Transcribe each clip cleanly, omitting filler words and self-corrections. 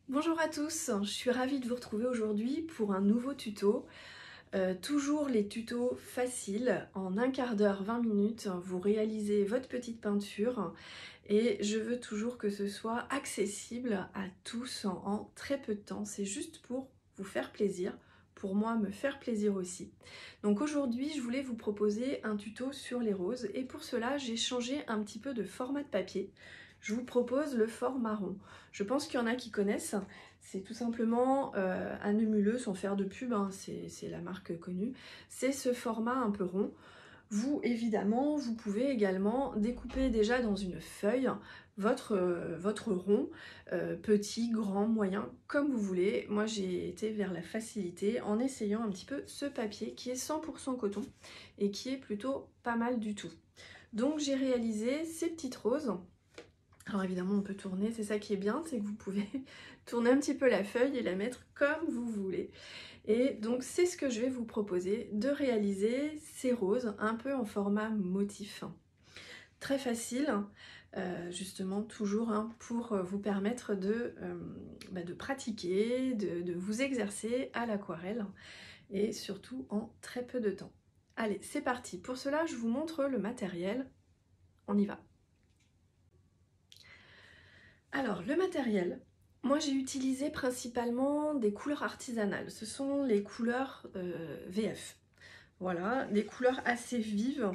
Bonjour à tous, je suis ravie de vous retrouver aujourd'hui pour un nouveau tuto. Toujours les tutos faciles, en un quart d'heure, 20 minutes, vous réalisez votre petite peinture et je veux toujours que ce soit accessible à tous en très peu de temps. C'est juste pour vous faire plaisir, pour moi me faire plaisir aussi. Donc aujourd'hui je voulais vous proposer un tuto sur les roses et pour cela j'ai changé un petit peu de format de papier. Je vous propose le format rond. Je pense qu'il y en a qui connaissent. C'est tout simplement Annemuleux, sans faire de pub, hein, c'est la marque connue. C'est ce format un peu rond. Vous, évidemment, vous pouvez également découper déjà dans une feuille votre rond, petit, grand, moyen, comme vous voulez. Moi, j'ai été vers la facilité en essayant un petit peu ce papier qui est 100% coton et qui est plutôt pas mal du tout. Donc, j'ai réalisé ces petites roses. Alors évidemment on peut tourner, c'est ça qui est bien, c'est que vous pouvez tourner un petit peu la feuille et la mettre comme vous voulez. Et donc c'est ce que je vais vous proposer, de réaliser ces roses un peu en format motif. Très facile, justement toujours pour vous permettre de pratiquer, de vous exercer à l'aquarelle et surtout en très peu de temps. Allez, c'est parti. Pour cela, je vous montre le matériel. On y va. Alors, le matériel, moi j'ai utilisé principalement des couleurs artisanales. Ce sont les couleurs VF. Voilà, des couleurs assez vives,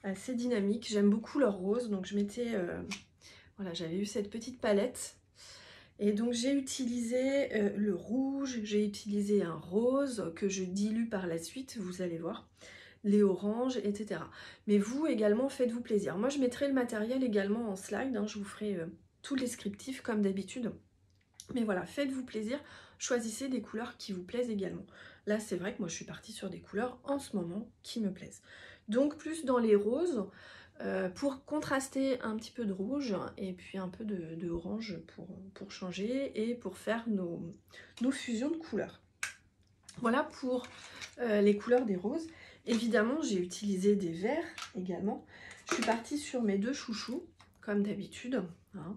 assez dynamiques. J'aime beaucoup leur rose, donc je m'étais... voilà, j'avais eu cette petite palette. Et donc j'ai utilisé le rouge, j'ai utilisé un rose que je dilue par la suite, vous allez voir. Les oranges, etc. Mais vous également, faites-vous plaisir. Moi je mettrai le matériel également en slide, hein, je vous ferai... tout le descriptif comme d'habitude. Mais voilà, faites-vous plaisir, choisissez des couleurs qui vous plaisent également. Là, c'est vrai que moi, je suis partie sur des couleurs en ce moment qui me plaisent. Donc, plus dans les roses, pour contraster un petit peu de rouge et puis un peu de orange pour changer et pour faire nos fusions de couleurs. Voilà pour les couleurs des roses. Évidemment, j'ai utilisé des verts également. Je suis partie sur mes deux chouchous, comme d'habitude, hein.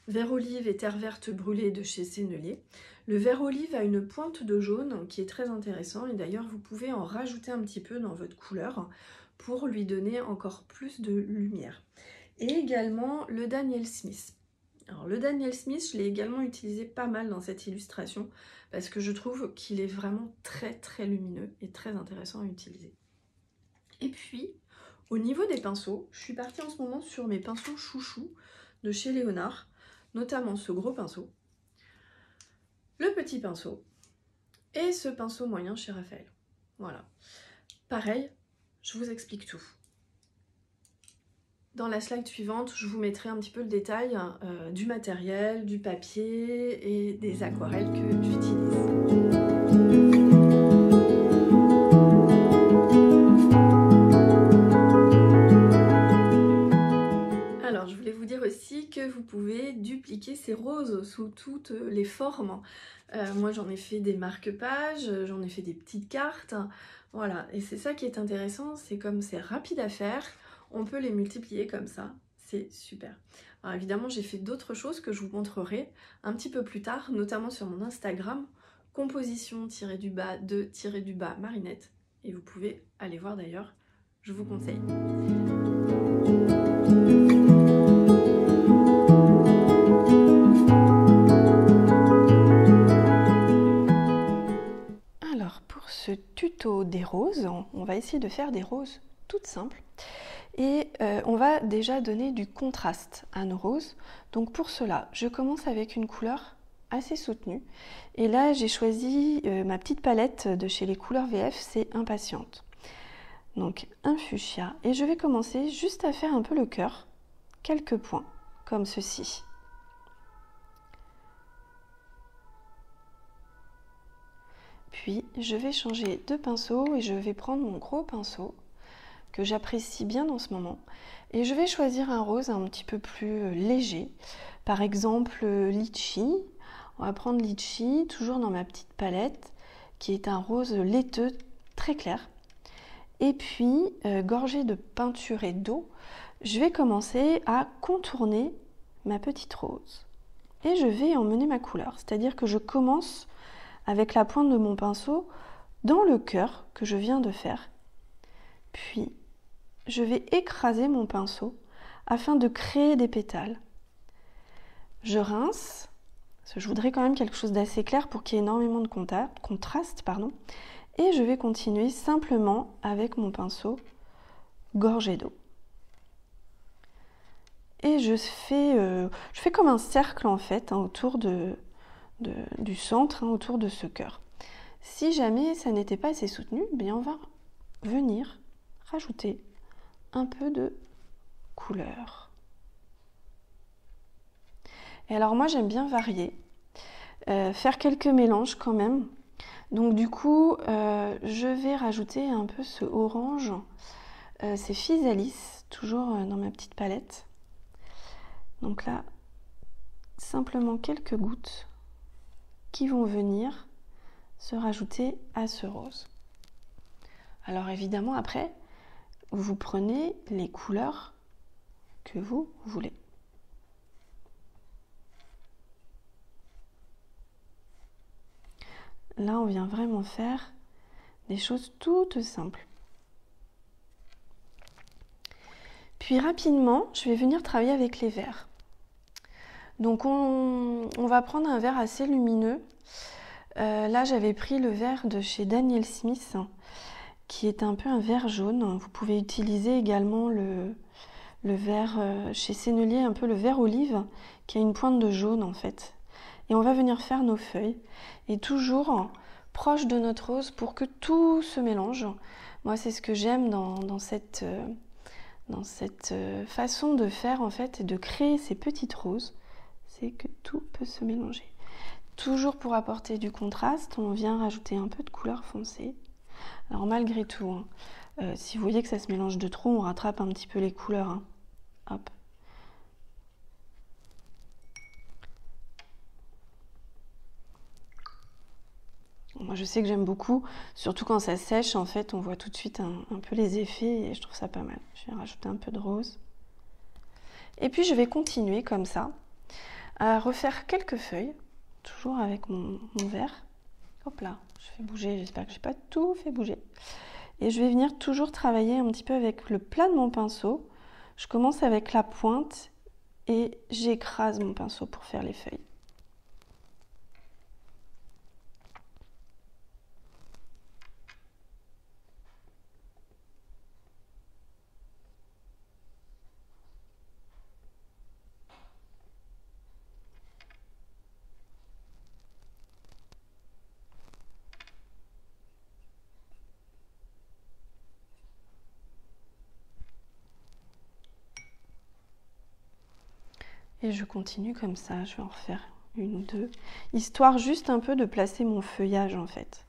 Vert olive et terre verte brûlée de chez Sennelier. Le vert olive a une pointe de jaune qui est très intéressant et d'ailleurs vous pouvez en rajouter un petit peu dans votre couleur pour lui donner encore plus de lumière. Et également le Daniel Smith. Alors le Daniel Smith, je l'ai également utilisé pas mal dans cette illustration parce que je trouve qu'il est vraiment très lumineux et très intéressant à utiliser. Et puis, au niveau des pinceaux, je suis partie en ce moment sur mes pinceaux chouchous de chez Léonard, notamment ce gros pinceau, le petit pinceau et ce pinceau moyen chez Raphaël. Voilà. Pareil, je vous explique tout. Dans la slide suivante, je vous mettrai un petit peu le détail du matériel, du papier et des aquarelles que j'utilise. Alors, je voulais vous dire aussi que vous pouvez dupliquer ces roses sous toutes les formes. Moi, j'en ai fait des marque-pages, j'en ai fait des petites cartes. Voilà, et c'est ça qui est intéressant, c'est comme c'est rapide à faire, on peut les multiplier comme ça, c'est super. Alors évidemment, j'ai fait d'autres choses que je vous montrerai un petit peu plus tard, notamment sur mon Instagram, composition-de-marinette, et vous pouvez aller voir d'ailleurs, je vous conseille. Alors pour ce tuto des roses, on va essayer de faire des roses toutes simples. Et on va déjà donner du contraste à nos roses. Donc pour cela, je commence avec une couleur assez soutenue. Et là, j'ai choisi ma petite palette de chez les couleurs VF, c'est Impatiente. Donc un fuchsia. Et je vais commencer juste à faire un peu le cœur, quelques points, comme ceci. Puis je vais changer de pinceau et je vais prendre mon gros pinceau que j'apprécie bien en ce moment. Et je vais choisir un rose un petit peu plus léger. Par exemple, litchi. On va prendre litchi, toujours dans ma petite palette, qui est un rose laiteux très clair. Et puis, gorgé de peinture et d'eau, je vais commencer à contourner ma petite rose. et je vais emmener ma couleur. C'est-à-dire que je commence avec la pointe de mon pinceau dans le cœur que je viens de faire. Puis, je vais écraser mon pinceau afin de créer des pétales. Je rince, parce que je voudrais quand même quelque chose d'assez clair pour qu'il y ait énormément de contraste, et je vais continuer simplement avec mon pinceau gorgé d'eau. Et je fais comme un cercle en fait, autour du centre, autour de ce cœur. Si jamais ça n'était pas assez soutenu, bien on va venir rajouter un peu de couleur. Et alors moi j'aime bien varier, faire quelques mélanges quand même. Donc du coup, je vais rajouter un peu ce orange, c'est Physalis, toujours dans ma petite palette. Donc là, simplement quelques gouttes qui vont venir se rajouter à ce rose. Alors évidemment après, vous prenez les couleurs que vous voulez. Là, on vient vraiment faire des choses toutes simples. Puis rapidement, je vais venir travailler avec les verts. Donc on va prendre un vert assez lumineux. Là, j'avais pris le vert de chez Daniel Smith, qui est un peu un vert jaune. Vous pouvez utiliser également le vert chez Sennelier, un peu le vert olive, qui a une pointe de jaune en fait. Et on va venir faire nos feuilles, et toujours proche de notre rose pour que tout se mélange. Moi, c'est ce que j'aime dans cette façon de faire en fait, et de créer ces petites roses, c'est que tout peut se mélanger. Toujours pour apporter du contraste, on vient rajouter un peu de couleur foncée. Alors malgré tout, si vous voyez que ça se mélange de trop, on rattrape un petit peu les couleurs. Hop. Moi je sais que j'aime beaucoup, surtout quand ça sèche, en fait on voit tout de suite un peu les effets et je trouve ça pas mal. Je vais rajouter un peu de rose. Et puis je vais continuer comme ça, à refaire quelques feuilles, toujours avec mon vert. Hop là, je fais bouger, j'espère que je n'ai pas tout fait bouger. Et je vais venir toujours travailler un petit peu avec le plat de mon pinceau. Je commence avec la pointe et j'écrase mon pinceau pour faire les feuilles. Et je continue comme ça, je vais en refaire une ou deux, histoire juste un peu de placer mon feuillage en fait.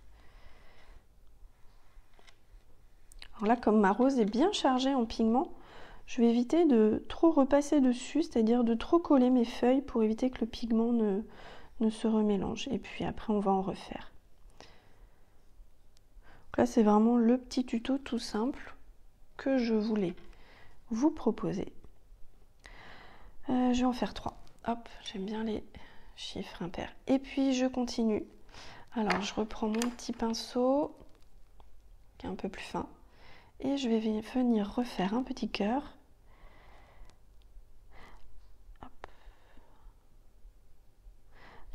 Alors là, comme ma rose est bien chargée en pigments, je vais éviter de trop repasser dessus, c'est-à-dire de trop coller mes feuilles pour éviter que le pigment ne se remélange. Et puis après, on va en refaire. Donc là, c'est vraiment le petit tuto tout simple que je voulais vous proposer. Je vais en faire 3. Hop, j'aime bien les chiffres impairs. Et puis, je continue. Alors, je reprends mon petit pinceau, qui est un peu plus fin. Et je vais venir refaire un petit cœur. Hop.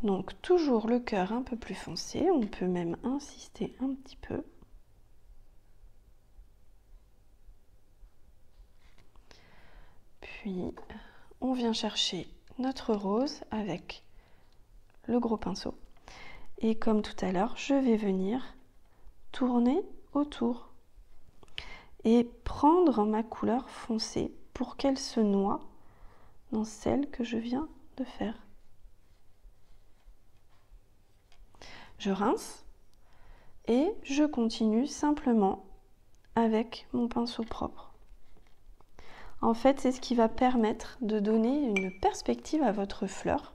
Donc, toujours le cœur un peu plus foncé. On peut même insister un petit peu. Puis, on vient chercher notre rose avec le gros pinceau. Et comme tout à l'heure, je vais venir tourner autour et prendre ma couleur foncée pour qu'elle se noie dans celle que je viens de faire. Je rince et je continue simplement avec mon pinceau propre. En fait, c'est ce qui va permettre de donner une perspective à votre fleur.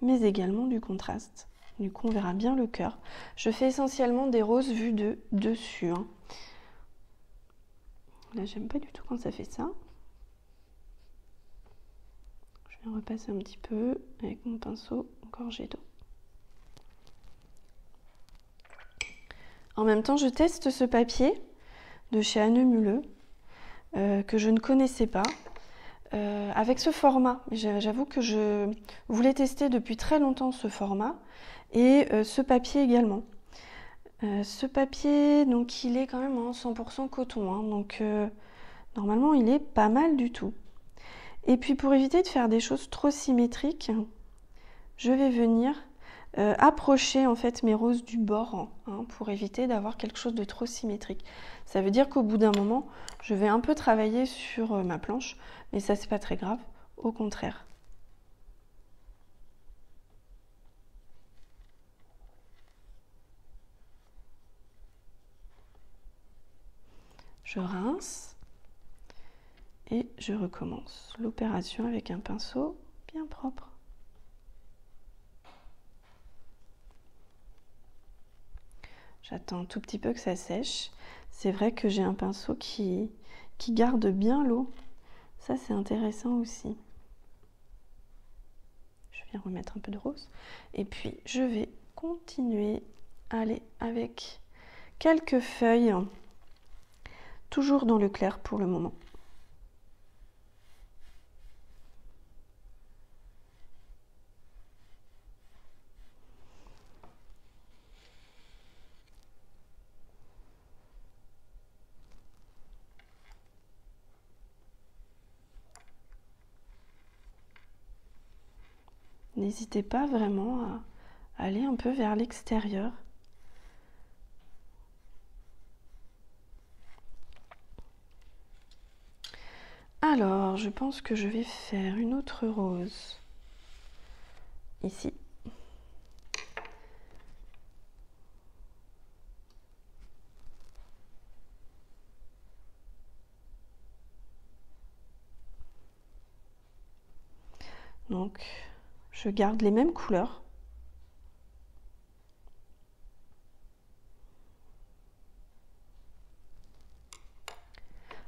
Mais également du contraste. Du coup, on verra bien le cœur. Je fais essentiellement des roses vues de dessus. Là, j'aime pas du tout quand ça fait ça. Je vais repasser un petit peu avec mon pinceau gorgé d'eau. En même temps, je teste ce papier de chez Anne Muleux que je ne connaissais pas avec ce format. J'avoue que je voulais tester depuis très longtemps ce format et ce papier également. Ce papier, donc il est quand même en 100% coton, hein, donc normalement il est pas mal du tout. Et puis pour éviter de faire des choses trop symétriques, je vais venir approcher en fait mes roses du bord hein, pour éviter d'avoir quelque chose de trop symétrique. Ça veut dire qu'au bout d'un moment, je vais un peu travailler sur ma planche, mais ça c'est pas très grave, au contraire. Je rince et je recommence l'opération avec un pinceau bien propre. J'attends un tout petit peu que ça sèche. C'est vrai que j'ai un pinceau qui garde bien l'eau. Ça, c'est intéressant aussi. Je viens remettre un peu de rose. Et puis, je vais continuer à aller avec quelques feuilles. Toujours dans le clair pour le moment. N'hésitez pas vraiment à aller un peu vers l'extérieur. Alors, je pense que je vais faire une autre rose. Ici. Donc, je garde les mêmes couleurs.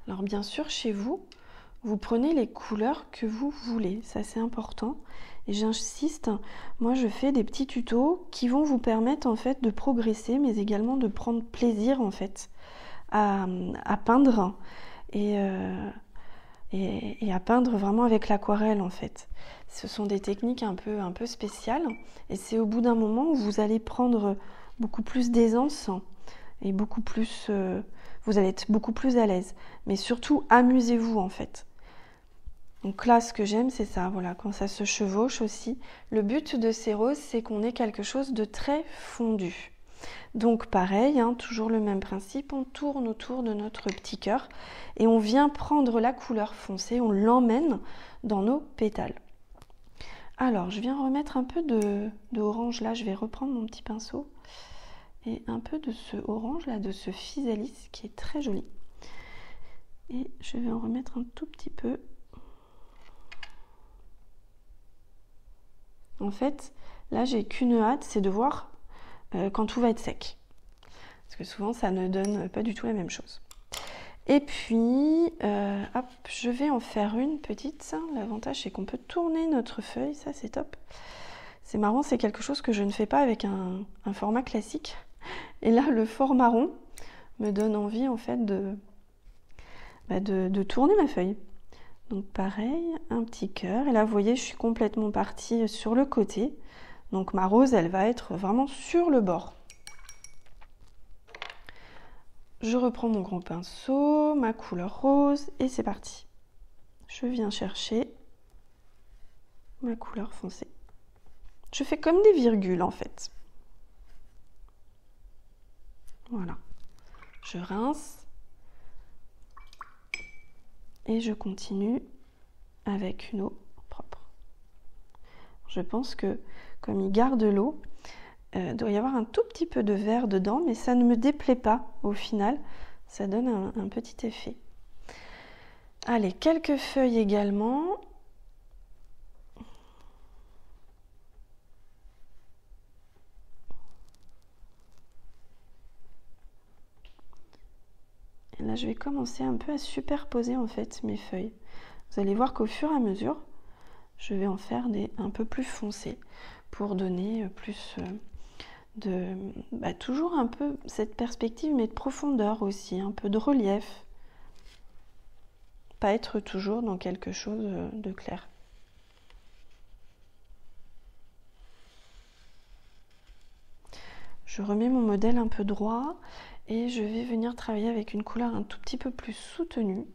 Alors bien sûr, chez vous, vous prenez les couleurs que vous voulez. Ça, c'est important. Et j'insiste, moi, je fais des petits tutos qui vont vous permettre, en fait, de progresser, mais également de prendre plaisir, en fait, à peindre et à peindre vraiment avec l'aquarelle, en fait. Ce sont des techniques un peu spéciales. Et c'est au bout d'un moment où vous allez prendre beaucoup plus d'aisance et beaucoup plus... vous allez être beaucoup plus à l'aise. Mais surtout, amusez-vous, en fait. Donc là, ce que j'aime, c'est ça, voilà, quand ça se chevauche aussi. Le but de ces roses, c'est qu'on ait quelque chose de très fondu. Donc pareil, hein, toujours le même principe, on tourne autour de notre petit cœur et on vient prendre la couleur foncée, on l'emmène dans nos pétales. Alors, je viens remettre un peu de orange là, je vais reprendre mon petit pinceau et un peu de ce orange là, de ce physalis qui est très joli. Et je vais en remettre un tout petit peu. En fait, là, j'ai qu'une hâte, c'est de voir quand tout va être sec. Parce que souvent, ça ne donne pas du tout la même chose. Et puis, hop, je vais en faire une petite. L'avantage, c'est qu'on peut tourner notre feuille. Ça, c'est top. C'est marrant, c'est quelque chose que je ne fais pas avec un format classique. Et là, le format rond me donne envie, en fait, de tourner ma feuille. Donc pareil, un petit cœur. Et là, vous voyez, je suis complètement partie sur le côté. Donc ma rose, elle va être vraiment sur le bord. Je reprends mon gros pinceau, ma couleur rose, et c'est parti. Je viens chercher ma couleur foncée. Je fais comme des virgules, en fait. Voilà. Je rince. Et je continue avec une eau propre. Je pense que comme il garde l'eau, il doit y avoir un tout petit peu de vert dedans, mais ça ne me déplaît pas au final. Ça donne un petit effet. Allez, quelques feuilles également. Et là, je vais commencer un peu à superposer en fait mes feuilles. Vous allez voir qu'au fur et à mesure, je vais en faire des un peu plus foncés pour donner plus toujours un peu cette perspective, mais de profondeur aussi, un peu de relief. Pas être toujours dans quelque chose de clair. Je remets mon modèle un peu droit et je vais venir travailler avec une couleur un tout petit peu plus soutenue.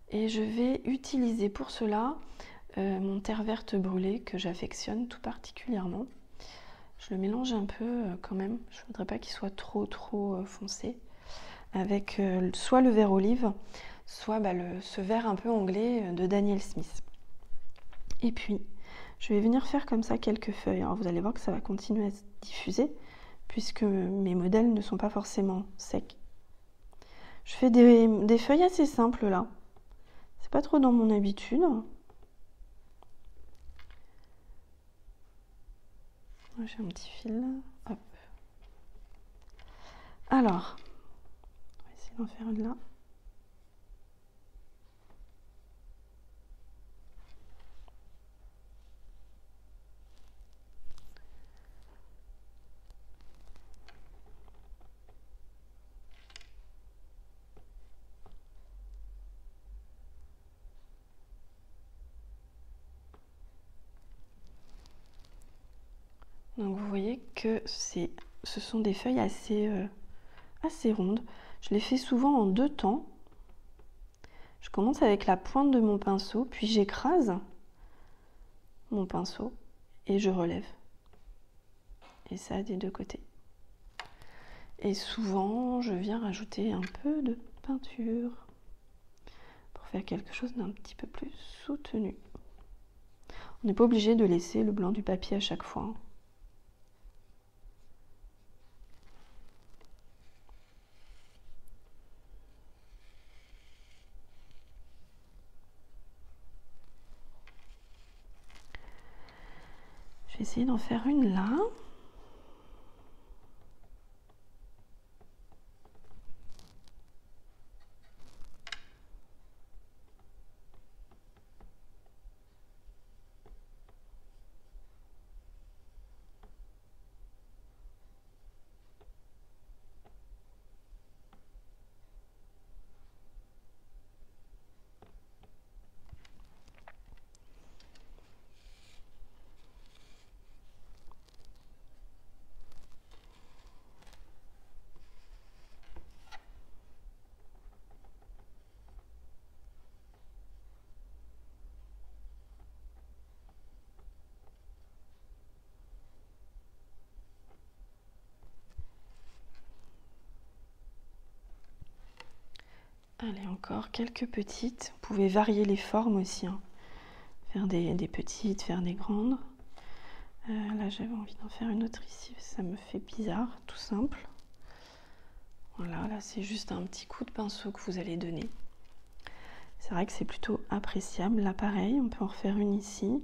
Et je vais utiliser pour cela mon terre verte brûlée que j'affectionne tout particulièrement. Je le mélange un peu quand même, je ne voudrais pas qu'il soit trop foncé, avec soit le vert olive, soit ce vert un peu anglais de Daniel Smith. Et puis, je vais venir faire comme ça quelques feuilles. Alors vous allez voir que ça va continuer à se diffuser, puisque mes modèles ne sont pas forcément secs. Je fais des feuilles assez simples là. C'est pas trop dans mon habitude. J'ai un petit fil là. Hop. Alors, on va essayer d'en faire une là. Donc vous voyez que ce sont des feuilles assez rondes. Je les fais souvent en 2 temps. Je commence avec la pointe de mon pinceau, puis j'écrase mon pinceau et je relève. Et ça des 2 côtés. Et souvent, je viens rajouter un peu de peinture pour faire quelque chose d'un petit peu plus soutenu. On n'est pas obligé de laisser le blanc du papier à chaque fois. Je vais essayer d'en faire une là. Allez, encore quelques petites. Vous pouvez varier les formes aussi. Hein. Faire des petites, faire des grandes. Là, j'avais envie d'en faire une autre ici. Ça me fait bizarre, tout simple. Voilà, là, c'est juste un petit coup de pinceau que vous allez donner. C'est vrai que c'est plutôt appréciable. Là, pareil, on peut en refaire une ici.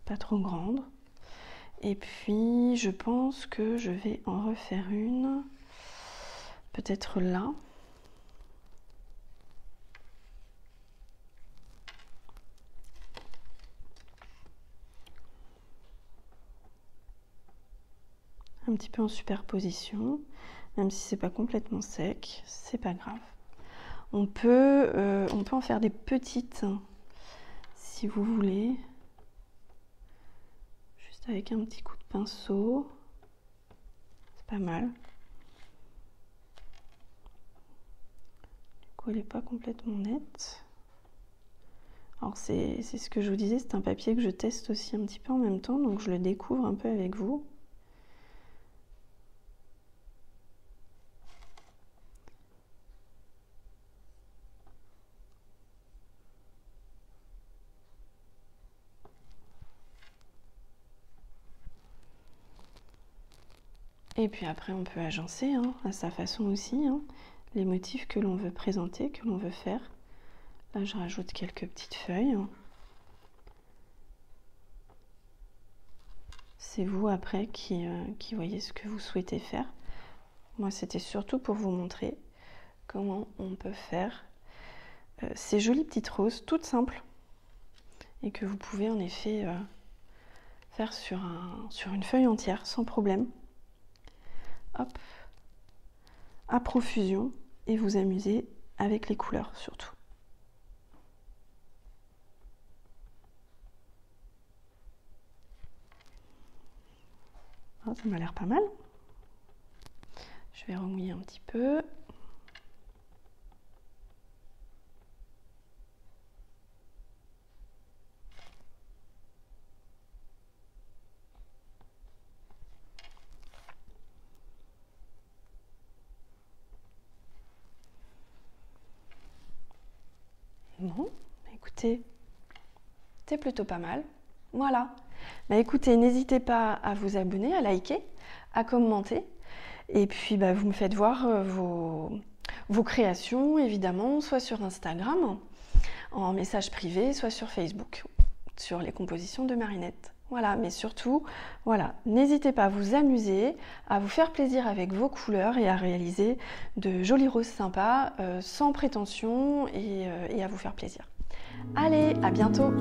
Pas trop grande. Et puis, je pense que je vais en refaire une, peut-être là. Un petit peu en superposition, même si c'est pas complètement sec, c'est pas grave. On peut en faire des petites, si vous voulez. Juste avec un petit coup de pinceau. C'est pas mal. Du coup, elle n'est pas complètement nette. Alors, c'est ce que je vous disais, c'est un papier que je teste aussi un petit peu en même temps, donc je le découvre un peu avec vous. Et puis après, on peut agencer à sa façon aussi les motifs que l'on veut présenter, que l'on veut faire. Là, je rajoute quelques petites feuilles. C'est vous après qui voyez ce que vous souhaitez faire. Moi, c'était surtout pour vous montrer comment on peut faire ces jolies petites roses, toutes simples, et que vous pouvez en effet faire sur une feuille entière, sans problème. Hop, à profusion, et vous amuser avec les couleurs surtout. Oh, ça m'a l'air pas mal. Je vais remouiller un petit peu. Bon, écoutez, c'est plutôt pas mal. Voilà. Bah écoutez, n'hésitez pas à vous abonner, à liker, à commenter. Et puis bah, vous me faites voir vos créations, évidemment, soit sur Instagram, en message privé, soit sur Facebook, sur les compositions de Marinette. Voilà, mais surtout, voilà, n'hésitez pas à vous amuser, à vous faire plaisir avec vos couleurs et à réaliser de jolies roses sympas, sans prétention et à vous faire plaisir. Allez, à bientôt!